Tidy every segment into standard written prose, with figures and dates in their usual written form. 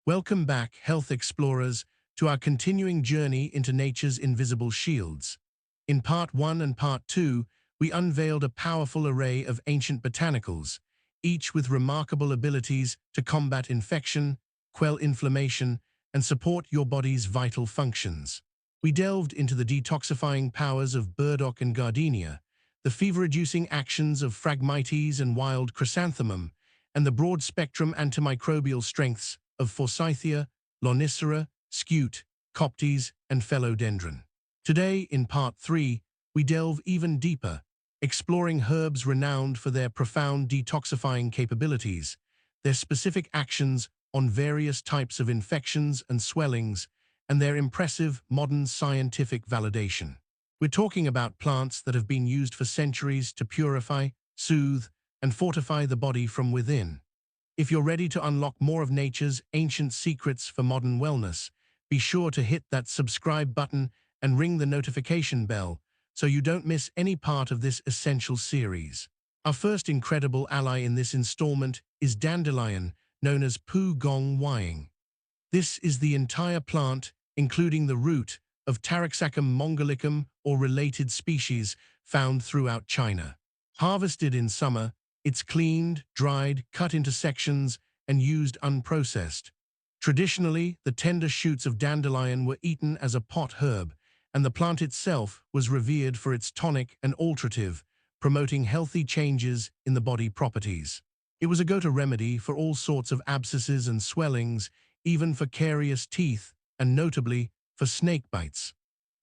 Welcome back, health explorers, to our continuing journey into nature's invisible shields. In Part 1 and Part 2, we unveiled a powerful array of ancient botanicals, each with remarkable abilities to combat infection, quell inflammation, and support your body's vital functions. We delved into the detoxifying powers of burdock and gardenia, the fever-reducing actions of Phragmites and wild chrysanthemum, and the broad-spectrum antimicrobial strengths of Forsythia, Lonicera, Scute, Coptes, and Philodendron. Today, in Part 3, we delve even deeper, exploring herbs renowned for their profound detoxifying capabilities, their specific actions on various types of infections and swellings, and their impressive modern scientific validation. We're talking about plants that have been used for centuries to purify, soothe, and fortify the body from within. If you're ready to unlock more of nature's ancient secrets for modern wellness, be sure to hit that subscribe button and ring the notification bell so you don't miss any part of this essential series. Our first incredible ally in this installment is dandelion, known as Pu Gong Waying. This is the entire plant, including the root, of Taraxacum mongolicum or related species found throughout China. Harvested in summer, it's cleaned, dried, cut into sections, and used unprocessed. Traditionally, the tender shoots of dandelion were eaten as a pot herb, and the plant itself was revered for its tonic and alterative, promoting healthy changes in the body properties. It was a go-to remedy for all sorts of abscesses and swellings, even for carious teeth, and notably, for snake bites.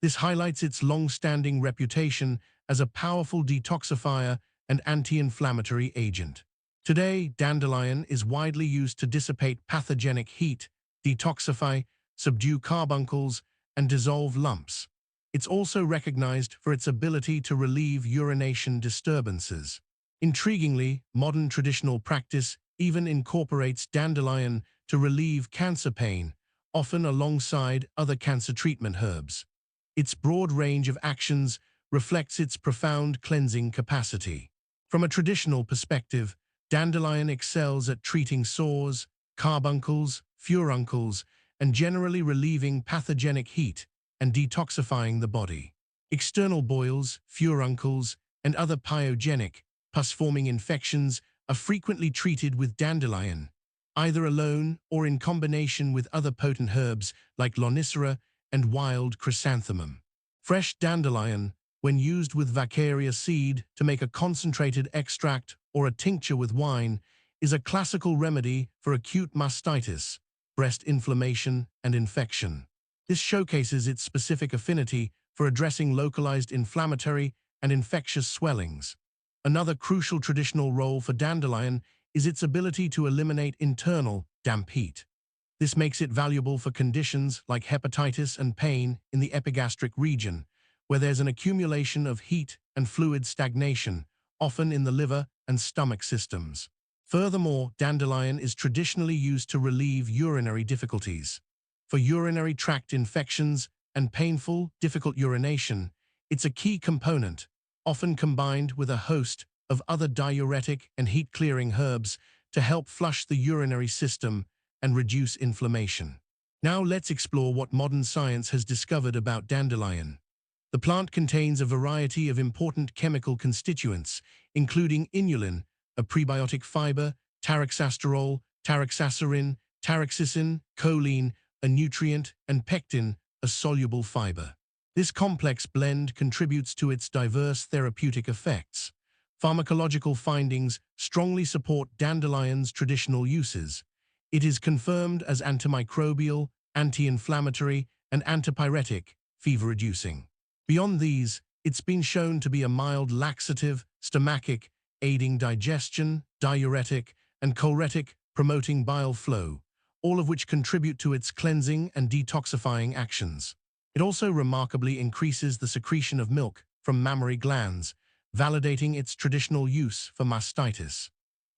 This highlights its long-standing reputation as a powerful detoxifier and anti-inflammatory agent. Today, dandelion is widely used to dissipate pathogenic heat, detoxify, subdue carbuncles, and dissolve lumps. It's also recognized for its ability to relieve urination disturbances. Intriguingly, modern traditional practice even incorporates dandelion to relieve cancer pain, often alongside other cancer treatment herbs. Its broad range of actions reflects its profound cleansing capacity. From a traditional perspective, dandelion excels at treating sores, carbuncles, furuncles, and generally relieving pathogenic heat and detoxifying the body. External boils, furuncles, and other pyogenic, pus-forming infections are frequently treated with dandelion, either alone or in combination with other potent herbs like Lonicera and wild chrysanthemum. Fresh dandelion, when used with Vaccaria seed to make a concentrated extract or a tincture with wine, is a classical remedy for acute mastitis, breast inflammation, and infection. This showcases its specific affinity for addressing localized inflammatory and infectious swellings. Another crucial traditional role for dandelion is its ability to eliminate internal damp heat. This makes it valuable for conditions like hepatitis and pain in the epigastric region, where there's an accumulation of heat and fluid stagnation, often in the liver and stomach systems. Furthermore, dandelion is traditionally used to relieve urinary difficulties. For urinary tract infections and painful, difficult urination, it's a key component, often combined with a host of other diuretic and heat-clearing herbs to help flush the urinary system and reduce inflammation. Now let's explore what modern science has discovered about dandelion. The plant contains a variety of important chemical constituents, including inulin, a prebiotic fiber, taraxasterol, taraxacerin, taraxicin, choline, a nutrient, and pectin, a soluble fiber. This complex blend contributes to its diverse therapeutic effects. Pharmacological findings strongly support dandelion's traditional uses. It is confirmed as antimicrobial, anti-inflammatory, and antipyretic, fever-reducing. Beyond these, it's been shown to be a mild laxative, stomachic, aiding digestion, diuretic, and choletic, promoting bile flow, all of which contribute to its cleansing and detoxifying actions. It also remarkably increases the secretion of milk from mammary glands, validating its traditional use for mastitis.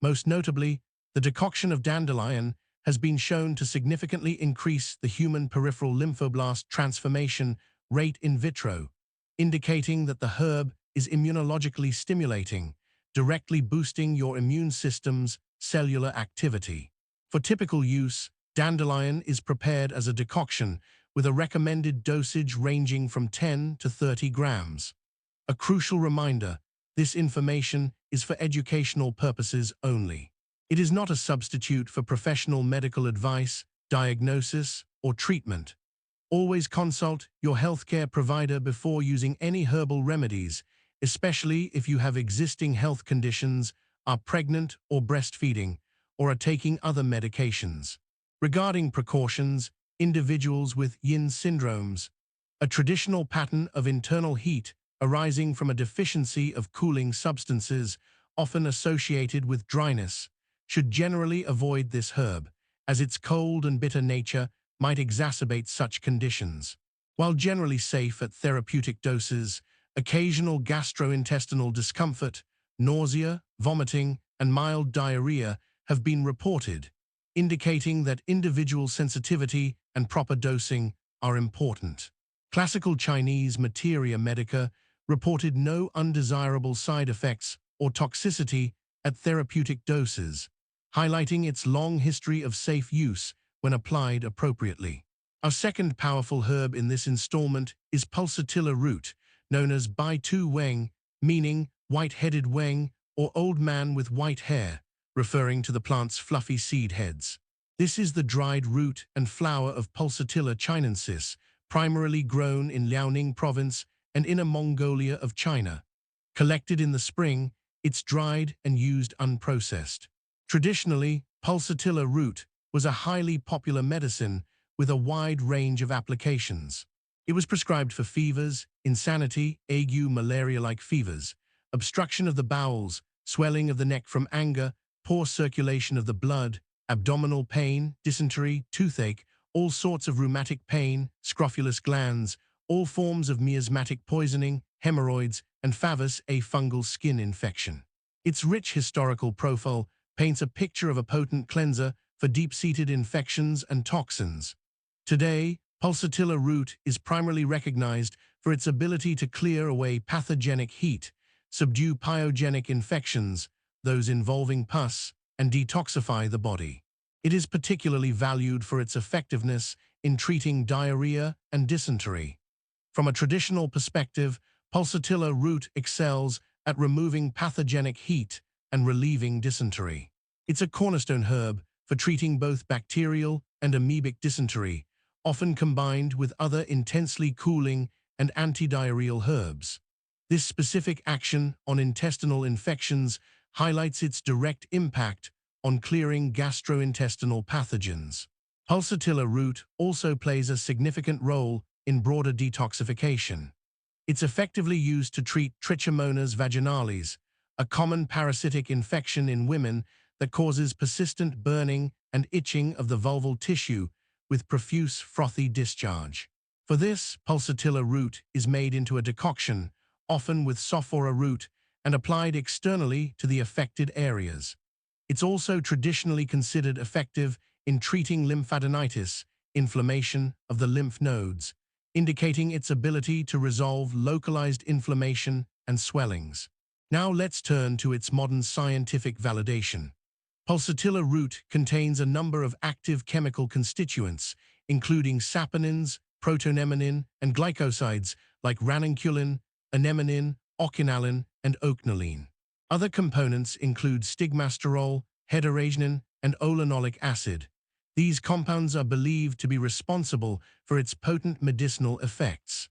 Most notably, the decoction of dandelion has been shown to significantly increase the human peripheral lymphoblast transformation rate in vitro, indicating that the herb is immunologically stimulating, directly boosting your immune system's cellular activity. For typical use, Dandelion is prepared as a decoction with a recommended dosage ranging from 10 to 30 grams. A crucial reminder, this information is for educational purposes only. It is not a substitute for professional medical advice, diagnosis, or treatment. Always consult your healthcare provider before using any herbal remedies, especially if you have existing health conditions, are pregnant or breastfeeding, or are taking other medications. Regarding precautions, individuals with yin syndromes, a traditional pattern of internal heat arising from a deficiency of cooling substances, often associated with dryness, should generally avoid this herb, as its cold and bitter nature might exacerbate such conditions. While generally safe at therapeutic doses, occasional gastrointestinal discomfort, nausea, vomiting, and mild diarrhea have been reported, indicating that individual sensitivity and proper dosing are important. Classical Chinese Materia Medica reported no undesirable side effects or toxicity at therapeutic doses, highlighting its long history of safe use when applied appropriately. Our second powerful herb in this installment is pulsatilla root, known as Bai Tu Weng, meaning white-headed Weng or old man with white hair, referring to the plant's fluffy seed heads. This is the dried root and flower of Pulsatilla chinensis, primarily grown in Liaoning province and Inner Mongolia of China. Collected in the spring, it's dried and used unprocessed. Traditionally, Pulsatilla root was a highly popular medicine with a wide range of applications. It was prescribed for fevers, insanity, ague, malaria-like fevers, obstruction of the bowels, swelling of the neck from anger, poor circulation of the blood, abdominal pain, dysentery, toothache, all sorts of rheumatic pain, scrofulous glands, all forms of miasmatic poisoning, hemorrhoids, and favus, a fungal skin infection. Its rich historical profile paints a picture of a potent cleanser for deep-seated infections and toxins. Today, pulsatilla root is primarily recognized for its ability to clear away pathogenic heat, subdue pyogenic infections, those involving pus, and detoxify the body. It is particularly valued for its effectiveness in treating diarrhea and dysentery. From a traditional perspective, pulsatilla root excels at removing pathogenic heat and relieving dysentery. It's a cornerstone herb for treating both bacterial and amoebic dysentery, often combined with other intensely cooling and antidiarrheal herbs. This specific action on intestinal infections highlights its direct impact on clearing gastrointestinal pathogens. Pulsatilla root also plays a significant role in broader detoxification. It's effectively used to treat Trichomonas vaginalis, a common parasitic infection in women that causes persistent burning and itching of the vulval tissue with profuse frothy discharge. For this, pulsatilla root is made into a decoction, often with sophora root, and applied externally to the affected areas. It's also traditionally considered effective in treating lymphadenitis, inflammation of the lymph nodes, indicating its ability to resolve localized inflammation and swellings. Now let's turn to its modern scientific validation. Pulsatilla root contains a number of active chemical constituents, including saponins, protonemonin, and glycosides like ranunculin, anemonin, oquinolin, and ocnalin. Other components include stigmasterol, heterogenin, and olenolic acid. These compounds are believed to be responsible for its potent medicinal effects.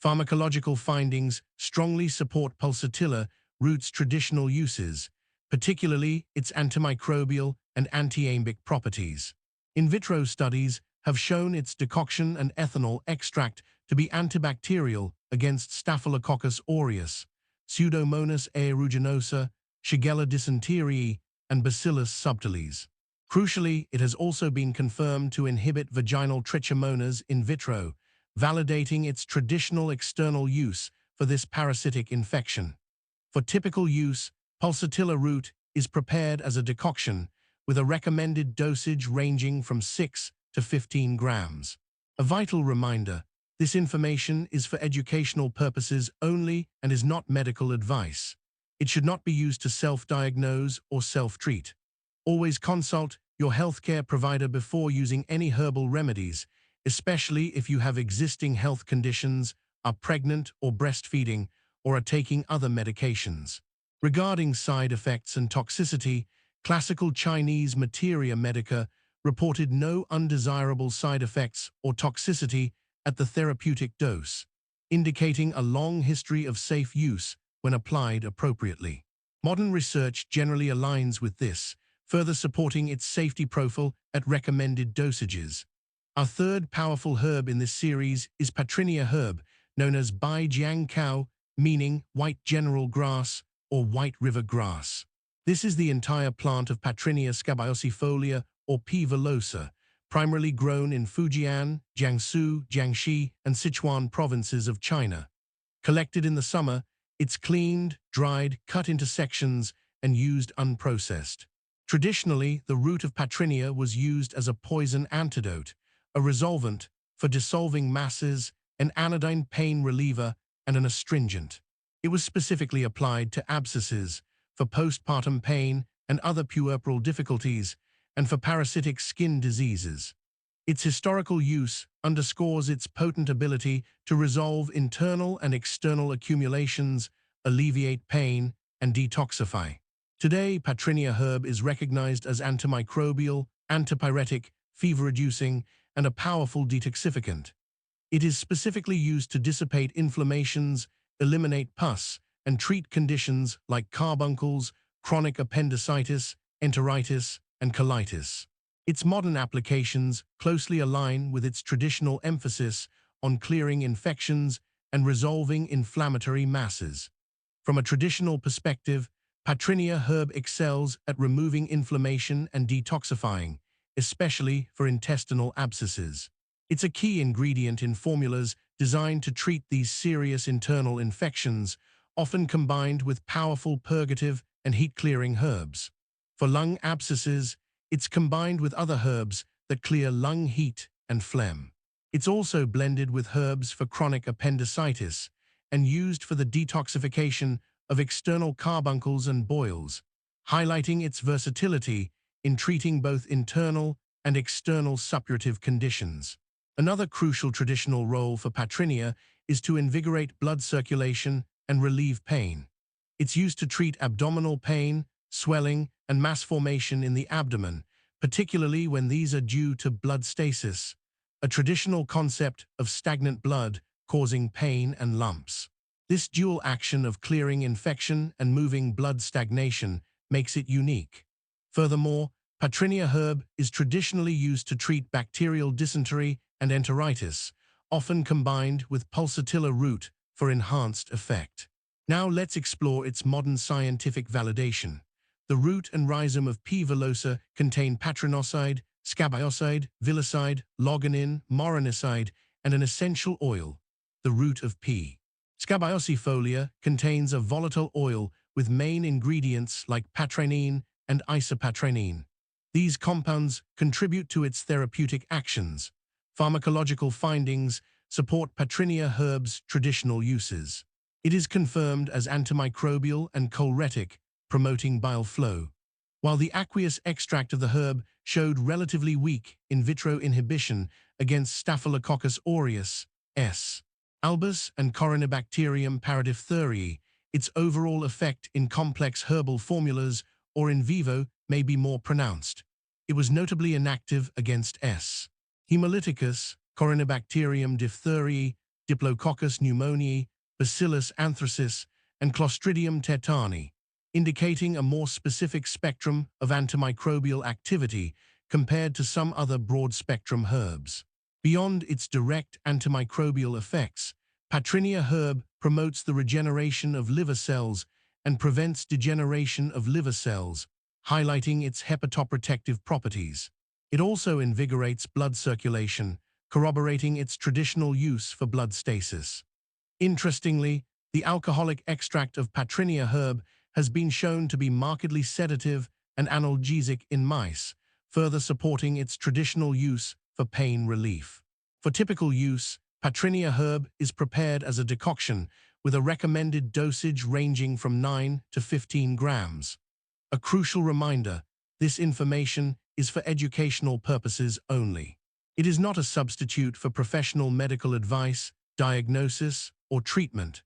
Pharmacological findings strongly support pulsatilla root's traditional uses, particularly its antimicrobial and anti-emetic properties. In vitro studies have shown its decoction and ethanol extract to be antibacterial against Staphylococcus aureus, Pseudomonas aeruginosa, Shigella dysenteriae, and Bacillus subtilis. Crucially, it has also been confirmed to inhibit vaginal trichomonas in vitro, validating its traditional external use for this parasitic infection. For typical use, pulsatilla root is prepared as a decoction with a recommended dosage ranging from 6 to 15 grams. A vital reminder, this information is for educational purposes only and is not medical advice. It should not be used to self-diagnose or self-treat. Always consult your healthcare provider before using any herbal remedies, especially if you have existing health conditions, are pregnant or breastfeeding, or are taking other medications. Regarding side effects and toxicity, classical Chinese Materia Medica reported no undesirable side effects or toxicity at the therapeutic dose, indicating a long history of safe use when applied appropriately. Modern research generally aligns with this, further supporting its safety profile at recommended dosages. Our third powerful herb in this series is Patrinia herb, known as Bai Jiang Cow, meaning white general grass or white river grass. This is the entire plant of Patrinia scabiosifolia or P. villosa, primarily grown in Fujian, Jiangsu, Jiangxi, and Sichuan provinces of China. Collected in the summer, it's cleaned, dried, cut into sections, and used unprocessed. Traditionally, the root of Patrinia was used as a poison antidote, a resolvent for dissolving masses, an anodyne pain reliever, and an astringent. It was specifically applied to abscesses, for postpartum pain and other puerperal difficulties, and for parasitic skin diseases. Its historical use underscores its potent ability to resolve internal and external accumulations, alleviate pain, and detoxify. Today, Patrinia herb is recognized as antimicrobial, antipyretic, fever-reducing, and a powerful detoxificant. It is specifically used to dissipate inflammations, eliminate pus, and treat conditions like carbuncles, chronic appendicitis, enteritis, and colitis. Its modern applications closely align with its traditional emphasis on clearing infections and resolving inflammatory masses. From a traditional perspective, Patrinia herb excels at removing inflammation and detoxifying, especially for intestinal abscesses. It's a key ingredient in formulas designed to treat these serious internal infections, often combined with powerful purgative and heat-clearing herbs. For lung abscesses, it's combined with other herbs that clear lung heat and phlegm. It's also blended with herbs for chronic appendicitis and used for the detoxification of external carbuncles and boils, highlighting its versatility in treating both internal and external suppurative conditions. Another crucial traditional role for Patrinia is to invigorate blood circulation and relieve pain. It's used to treat abdominal pain, swelling, and mass formation in the abdomen, particularly when these are due to blood stasis, a traditional concept of stagnant blood causing pain and lumps. This dual action of clearing infection and moving blood stagnation makes it unique. Furthermore, Patrinia herb is traditionally used to treat bacterial dysentery and enteritis, often combined with pulsatilla root for enhanced effect. Now let's explore its modern scientific validation. The root and rhizome of P. villosa contain patrinoside, scabioside, villicide, logonin, moronicide, and an essential oil, the root of P. Scabiosifolia contains a volatile oil with main ingredients like patranine and isopatranine. These compounds contribute to its therapeutic actions. Pharmacological findings support Patrinia herb's traditional uses. It is confirmed as antimicrobial and choleretic, promoting bile flow, while the aqueous extract of the herb showed relatively weak in vitro inhibition against Staphylococcus aureus, S. albus, and Corynebacterium paradiphtheriae. Its overall effect in complex herbal formulas or in vivo may be more pronounced. It was notably inactive against S. hemolyticus, Corynebacterium diphtheriae, Diplococcus pneumoniae, Bacillus anthracis, and Clostridium tetani, indicating a more specific spectrum of antimicrobial activity compared to some other broad-spectrum herbs. Beyond its direct antimicrobial effects, Patrinia herb promotes the regeneration of liver cells and prevents degeneration of liver cells, highlighting its hepatoprotective properties. It also invigorates blood circulation, corroborating its traditional use for blood stasis. Interestingly, the alcoholic extract of Patrinia herb has been shown to be markedly sedative and analgesic in mice, further supporting its traditional use for pain relief. For typical use, Patrinia herb is prepared as a decoction with a recommended dosage ranging from 9 to 15 grams. A crucial reminder, this information is for educational purposes only. It is not a substitute for professional medical advice, diagnosis, or treatment.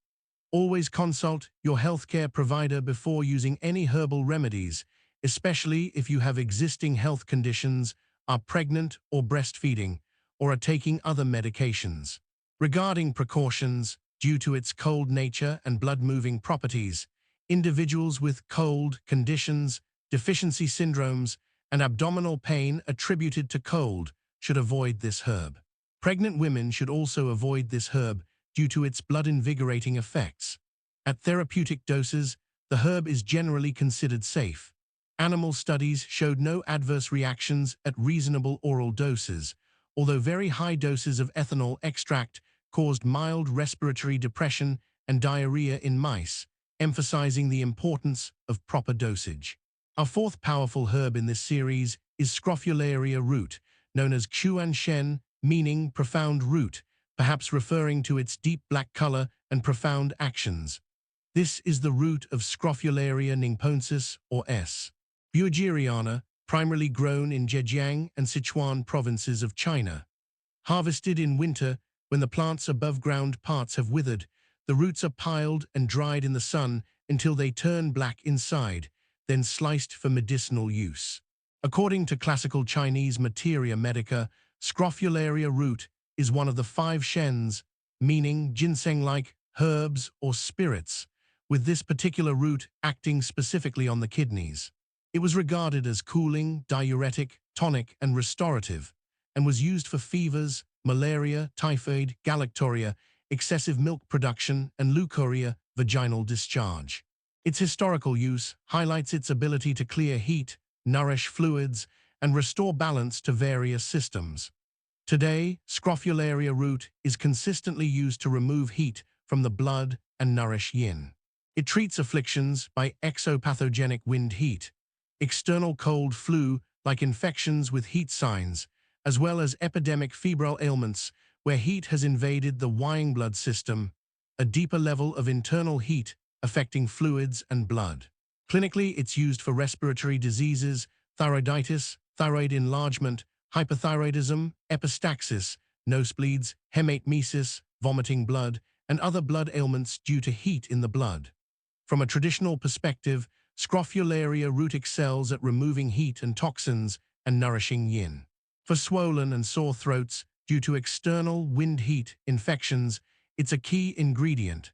Always consult your healthcare provider before using any herbal remedies, especially if you have existing health conditions, are pregnant or breastfeeding, or are taking other medications. Regarding precautions, due to its cold nature and blood-moving properties, individuals with cold conditions, deficiency syndromes, and abdominal pain attributed to cold should avoid this herb. Pregnant women should also avoid this herb due to its blood-invigorating effects. At therapeutic doses, the herb is generally considered safe. Animal studies showed no adverse reactions at reasonable oral doses, although very high doses of ethanol extract caused mild respiratory depression and diarrhea in mice, emphasizing the importance of proper dosage. Our fourth powerful herb in this series is Scrophularia root, known as Xuan Shen, meaning profound root, perhaps referring to its deep black color and profound actions. This is the root of Scrophularia ningponensis, or S. buergeriana, primarily grown in Zhejiang and Sichuan provinces of China. Harvested in winter, when the plant's above-ground parts have withered, the roots are piled and dried in the sun until they turn black inside, then sliced for medicinal use. According to classical Chinese materia medica, Scrophularia root is one of the 5 shens, meaning ginseng-like herbs or spirits, with this particular root acting specifically on the kidneys. It was regarded as cooling, diuretic, tonic, and restorative, and was used for fevers, malaria, typhoid, galactorrhea, excessive milk production, and leukorrhea, vaginal discharge. Its historical use highlights its ability to clear heat, nourish fluids, and restore balance to various systems. Today, Scrophularia root is consistently used to remove heat from the blood and nourish yin. It treats afflictions by exopathogenic wind heat, external cold flu like infections with heat signs, as well as epidemic febrile ailments where heat has invaded the Wang blood system, a deeper level of internal heat affecting fluids and blood. Clinically, it's used for respiratory diseases, thyroiditis, thyroid enlargement, hypothyroidism, epistaxis, nosebleeds, hematemesis, vomiting blood, and other blood ailments due to heat in the blood. From a traditional perspective, Scrophularia root excels at removing heat and toxins and nourishing yin. For swollen and sore throats due to external wind heat infections, it's a key ingredient.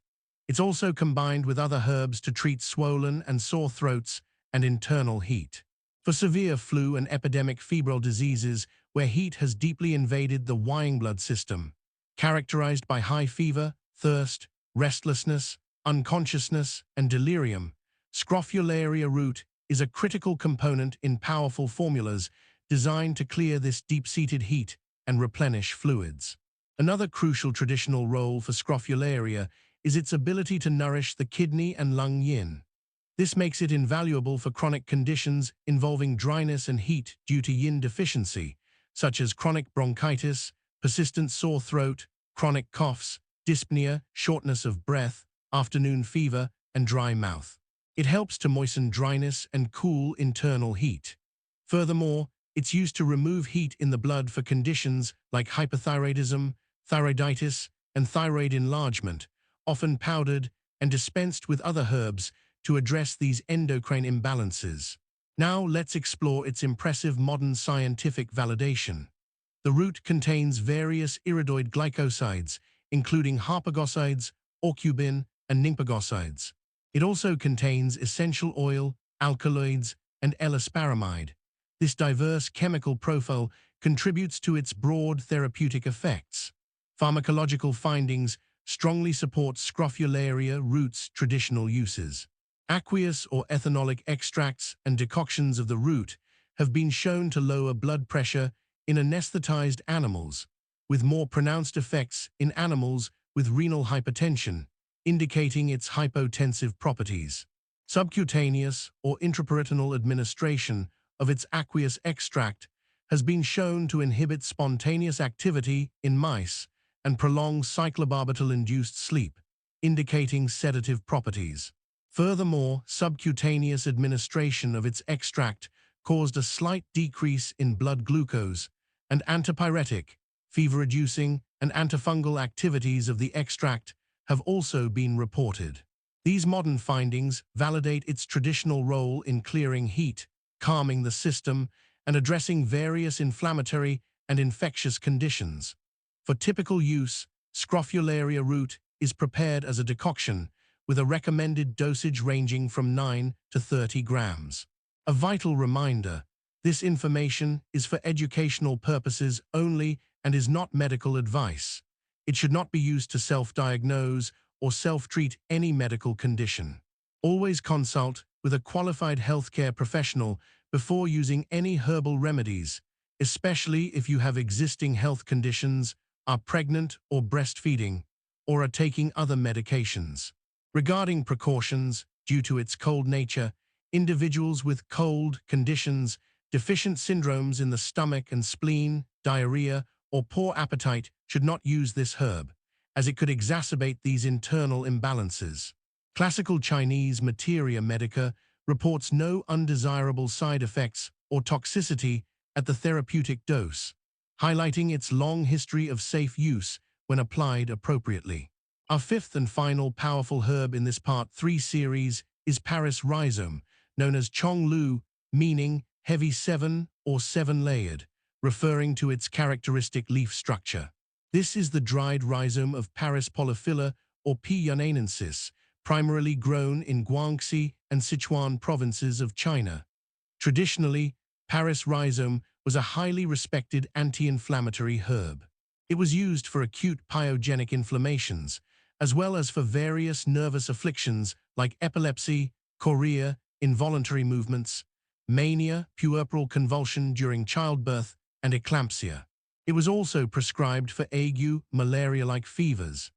It's also combined with other herbs to treat swollen and sore throats and internal heat. For severe flu and epidemic febrile diseases where heat has deeply invaded the Wang blood system, characterized by high fever, thirst, restlessness, unconsciousness, and delirium, Scrophularia root is a critical component in powerful formulas designed to clear this deep-seated heat and replenish fluids. Another crucial traditional role for Scrophularia is its ability to nourish the kidney and lung yin. This makes it invaluable for chronic conditions involving dryness and heat due to yin deficiency, such as chronic bronchitis, persistent sore throat, chronic coughs, dyspnea, shortness of breath, afternoon fever, and dry mouth. It helps to moisten dryness and cool internal heat. Furthermore, it's used to remove heat in the blood for conditions like hypothyroidism, thyroiditis, and thyroid enlargement, often powdered and dispensed with other herbs to address these endocrine imbalances. Now let's explore its impressive modern scientific validation. The root contains various iridoid glycosides, including harpagosides, aucubin, and ningpagosides. It also contains essential oil, alkaloids, and L-asparagide. This diverse chemical profile contributes to its broad therapeutic effects. Pharmacological findings strongly support Scrophularia root's traditional uses. Aqueous or ethanolic extracts and decoctions of the root have been shown to lower blood pressure in anesthetized animals, with more pronounced effects in animals with renal hypertension, indicating its hypotensive properties. Subcutaneous or intraperitoneal administration of its aqueous extract has been shown to inhibit spontaneous activity in mice and prolong cyclobarbital-induced sleep, indicating sedative properties. Furthermore, subcutaneous administration of its extract caused a slight decrease in blood glucose, and antipyretic, fever-reducing, and antifungal activities of the extract have also been reported. These modern findings validate its traditional role in clearing heat, calming the system, and addressing various inflammatory and infectious conditions. For typical use, scrofularia root is prepared as a decoction with a recommended dosage ranging from 9 to 30 grams. A vital reminder, this information is for educational purposes only and is not medical advice. It should not be used to self-diagnose or self-treat any medical condition. Always consult with a qualified healthcare professional before using any herbal remedies, especially if you have existing health conditions, are pregnant or breastfeeding, or are taking other medications. Regarding precautions, due to its cold nature, individuals with cold conditions, deficient syndromes in the stomach and spleen, diarrhea, or poor appetite should not use this herb, as it could exacerbate these internal imbalances. Classical Chinese Materia Medica reports no undesirable side effects or toxicity at the therapeutic dose, highlighting its long history of safe use when applied appropriately. Our fifth and final powerful herb in this Part 3 series is Paris rhizome, known as Chong Lu, meaning heavy seven or seven-layered, referring to its characteristic leaf structure. This is the dried rhizome of Paris polyphylla or P. yunensis, primarily grown in Guangxi and Sichuan provinces of China. Traditionally, Paris rhizome was a highly respected anti-inflammatory herb. It was used for acute pyogenic inflammations, as well as for various nervous afflictions like epilepsy, chorea, involuntary movements, mania, puerperal convulsion during childbirth, and eclampsia. It was also prescribed for ague, malaria-like fevers.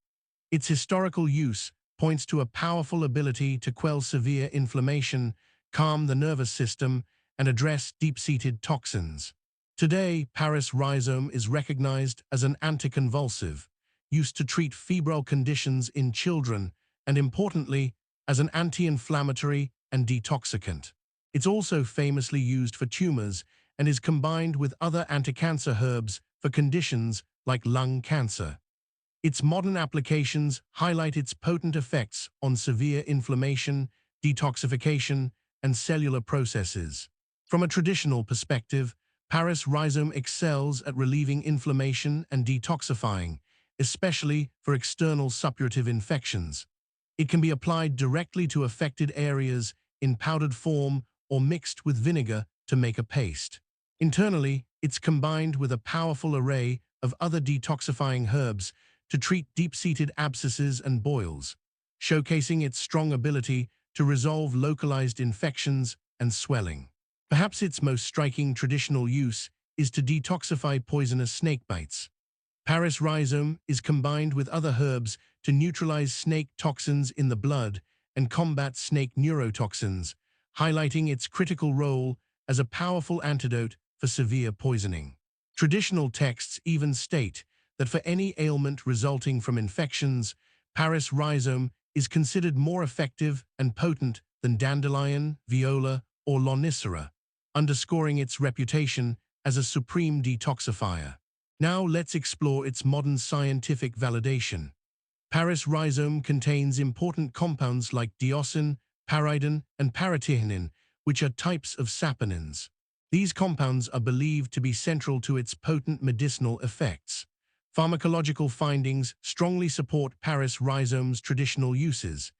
Its historical use points to a powerful ability to quell severe inflammation, calm the nervous system, and address deep-seated toxins. Today, Paris rhizome is recognized as an anticonvulsive, used to treat febrile conditions in children, and importantly, as an anti-inflammatory and detoxicant. It's also famously used for tumors and is combined with other anti-cancer herbs for conditions like lung cancer. Its modern applications highlight its potent effects on severe inflammation, detoxification, and cellular processes. From a traditional perspective, Paris rhizome excels at relieving inflammation and detoxifying, especially for external suppurative infections. It can be applied directly to affected areas in powdered form or mixed with vinegar to make a paste. Internally, it's combined with a powerful array of other detoxifying herbs to treat deep-seated abscesses and boils, showcasing its strong ability to resolve localized infections and swelling. Perhaps its most striking traditional use is to detoxify poisonous snake bites. Paris rhizome is combined with other herbs to neutralize snake toxins in the blood and combat snake neurotoxins, highlighting its critical role as a powerful antidote for severe poisoning. Traditional texts even state that for any ailment resulting from infections, Paris rhizome is considered more effective and potent than dandelion, viola, or lonicera, underscoring its reputation as a supreme detoxifier. Now let's explore its modern scientific validation. Paris rhizome contains important compounds like dioscin, paridin, and parathinin, which are types of saponins. These compounds are believed to be central to its potent medicinal effects. Pharmacological findings strongly support Paris rhizome's traditional uses.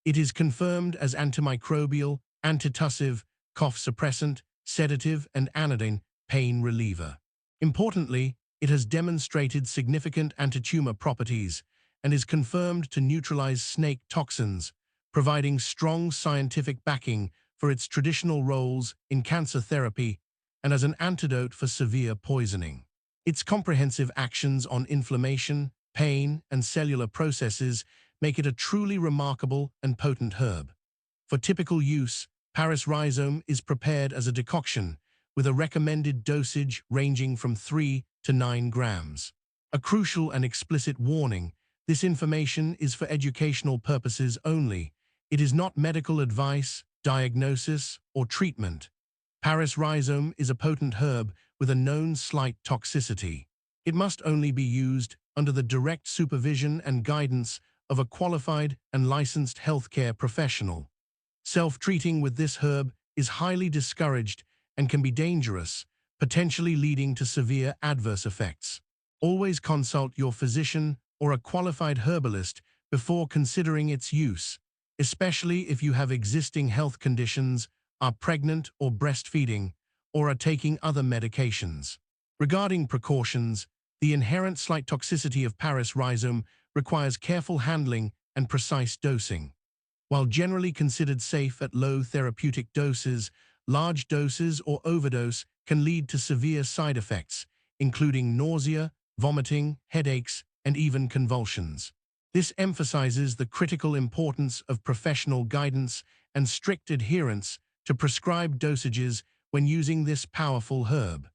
It is confirmed as antimicrobial, antitussive, cough suppressant, sedative, and anodyne pain reliever. Importantly, it has demonstrated significant antitumor properties and is confirmed to neutralize snake toxins, providing strong scientific backing for its traditional roles in cancer therapy and as an antidote for severe poisoning. Its comprehensive actions on inflammation, pain, and cellular processes make it a truly remarkable and potent herb. For typical use, Paris rhizome is prepared as a decoction, with a recommended dosage ranging from 3 to 9 grams. A crucial and explicit warning: this information is for educational purposes only. It is not medical advice, diagnosis, or treatment. Paris rhizome is a potent herb with a known slight toxicity. It must only be used under the direct supervision and guidance of a qualified and licensed healthcare professional. Self-treating with this herb is highly discouraged and can be dangerous, potentially leading to severe adverse effects. Always consult your physician or a qualified herbalist before considering its use, especially if you have existing health conditions, are pregnant or breastfeeding, or are taking other medications. Regarding precautions, the inherent slight toxicity of Paris rhizome requires careful handling and precise dosing. While generally considered safe at low therapeutic doses, large doses or overdose can lead to severe side effects, including nausea, vomiting, headaches, and even convulsions. This emphasizes the critical importance of professional guidance and strict adherence to prescribed dosages when using this powerful herb.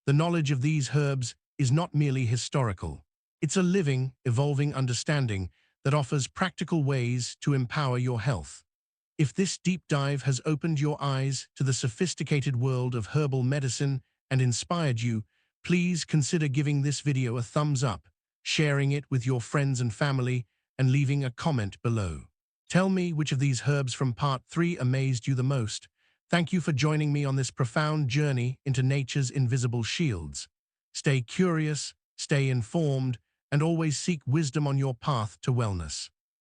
The knowledge of these herbs is not merely historical. It's a living, evolving understanding that offers practical ways to empower your health. If this deep dive has opened your eyes to the sophisticated world of herbal medicine and inspired you, please consider giving this video a thumbs up, sharing it with your friends and family, and leaving a comment below. Tell me which of these herbs from part 3 amazed you the most. Thank you for joining me on this profound journey into nature's invisible shields. Stay curious, stay informed, and always seek wisdom on your path to wellness.